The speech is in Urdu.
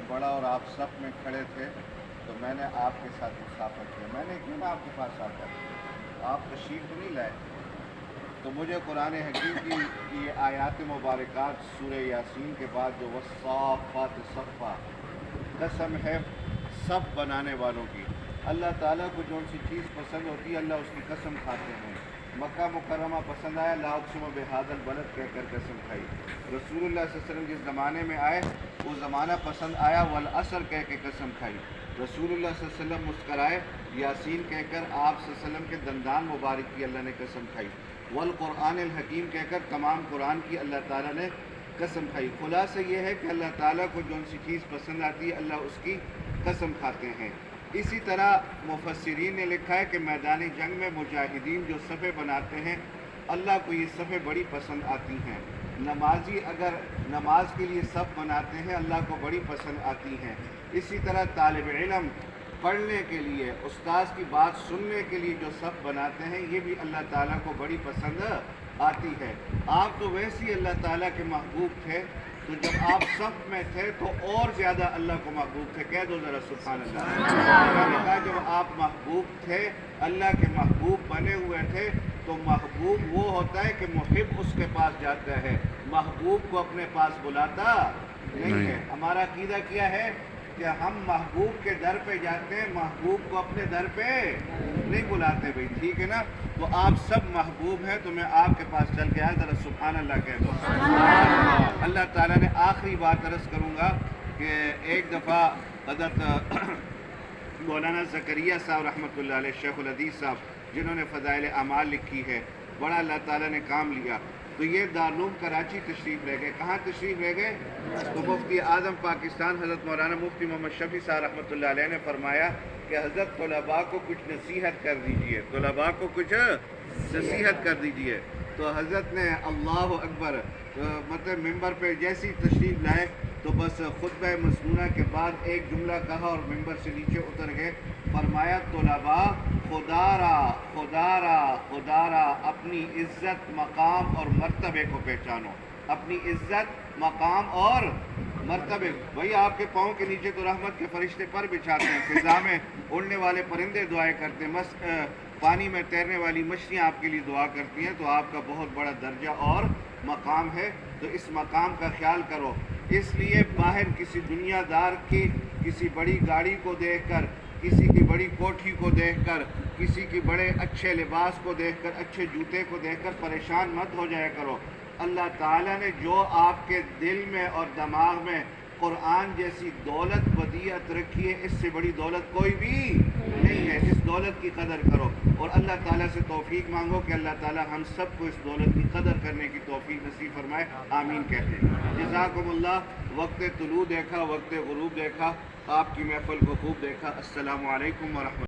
پڑھا اور آپ صف میں کھڑے تھے تو میں نے آپ کے ساتھ مسافر کیا. میں نے کیوں نہ آپ کے پاس آ کر آپ تشریف تو نہیں لائے. تو مجھے قرآن حکیم کی یہ آیات مبارکات سورہ یاسین کے بعد جو والصافات صفا قسم ہے صف بنانے والوں کی. اللہ تعالیٰ کو جون سی چیز پسند ہوتی ہے اللہ اس کی قسم کھاتے ہیں. مکہ مکرمہ پسند آیا لا اقسم بہذا البلد کہہ کر قسم کھائی. رسول اللہ صلی اللہ علیہ وسلم جس زمانے میں آئے وہ زمانہ پسند آیا والعصر کہہ کے قسم کھائی. رسول اللہ صلی اللہ علیہ وسلم مسکرائے یاسین کہہ کر آپ صلی اللہ علیہ وسلم کے دندان مبارک کی اللہ نے قسم کھائی. والقرآن الحکیم کہہ کر تمام قرآن کی اللہ تعالیٰ نے قسم کھائی. خلاصہ یہ ہے کہ اللہ تعالیٰ کو جون سی چیز پسند آتی ہے اللہ اس کی قسم کھاتے ہیں. اسی طرح مفسرین نے لکھا ہے کہ میدان جنگ میں مجاہدین جو صفیں بناتے ہیں اللہ کو یہ صفیں بڑی پسند آتی ہیں. نمازی اگر نماز کے لیے صف بناتے ہیں اللہ کو بڑی پسند آتی ہیں. اسی طرح طالب علم پڑھنے کے لیے استاذ کی بات سننے کے لیے جو صف بناتے ہیں یہ بھی اللہ تعالیٰ کو بڑی پسند آتی ہے. آپ تو ویسے ہی اللہ تعالیٰ کے محبوب تھے تو جب آپ صف میں تھے تو اور زیادہ اللہ کو محبوب تھے. کہہ دو ذرا سبحان اللہ. میں نے کہا جب آپ محبوب تھے اللہ کے محبوب بنے ہوئے تھے تو محبوب وہ ہوتا ہے کہ محب اس کے پاس جاتا ہے محبوب کو اپنے پاس بلاتا نہیں ہے. ہمارا عقیدہ کیا ہے کہ ہم محبوب کے در پہ جاتے ہیں محبوب کو اپنے در پہ نہیں بلاتے. بھائی ٹھیک ہے نا. تو آپ سب محبوب ہیں تو میں آپ کے پاس چل کے آیا ذرا سبحان اللہ کہہ دو. اللہ تعالیٰ نے آخری بات عرض کروں گا کہ ایک دفعہ حضرت مولانا زکریا صاحب رحمۃ اللہ علیہ شیخ الحدیث صاحب جنہوں نے فضائل اعمال لکھی ہے بڑا اللہ تعالیٰ نے کام لیا تو یہ دارالعلوم کراچی تشریف رہ گئے. کہاں تشریف رہ گئے؟ تو مفتی اعظم پاکستان حضرت مولانا مفتی محمد شفیع صاحب رحمۃ اللہ علیہ نے فرمایا کہ حضرت طلباء کو کچھ نصیحت کر دیجئے طلباء کو کچھ نصیحت کر دیجئے. تو حضرت نے اللہ اکبر مطلب ممبر پہ جیسی تشریف لائے تو بس خطبہ مسنونہ کے بعد ایک جملہ کہا اور ممبر سے نیچے اتر گئے. فرمایا طلباء خدا را اپنی عزت مقام اور مرتبے کو پہچانو. اپنی عزت مقام اور مرتبے. بھائی آپ کے پاؤں کے نیچے تو رحمت کے فرشتے پر بچھاتے ہیں فضا میں اڑنے والے پرندے دعائیں کرتے ہیں پانی میں تیرنے والی مچھلیاں آپ کے لیے دعا کرتی ہیں. تو آپ کا بہت بڑا درجہ اور مقام ہے تو اس مقام کا خیال کرو. اس لیے باہر کسی دنیا دار کی کسی بڑی گاڑی کو دیکھ کر کسی کی بڑی کوٹھی کو دیکھ کر کسی کی بڑے اچھے لباس کو دیکھ کر اچھے جوتے کو دیکھ کر پریشان مت ہو جایا کرو. اللہ تعالیٰ نے جو آپ کے دل میں اور دماغ میں قرآن جیسی دولت ودیعت رکھی ہے اس سے بڑی دولت کوئی بھی نہیں ہے. اس دولت کی قدر کرو اور اللہ تعالیٰ سے توفیق مانگو کہ اللہ تعالیٰ ہم سب کو اس دولت کی قدر کرنے کی توفیق نصیب فرمائے. آمین کہتے ہیں. جزاکم اللہ. وقت طلوع دیکھا وقت غروب دیکھا آپ کی محفل کو خوب دیکھا. السلام علیکم ورحمۃ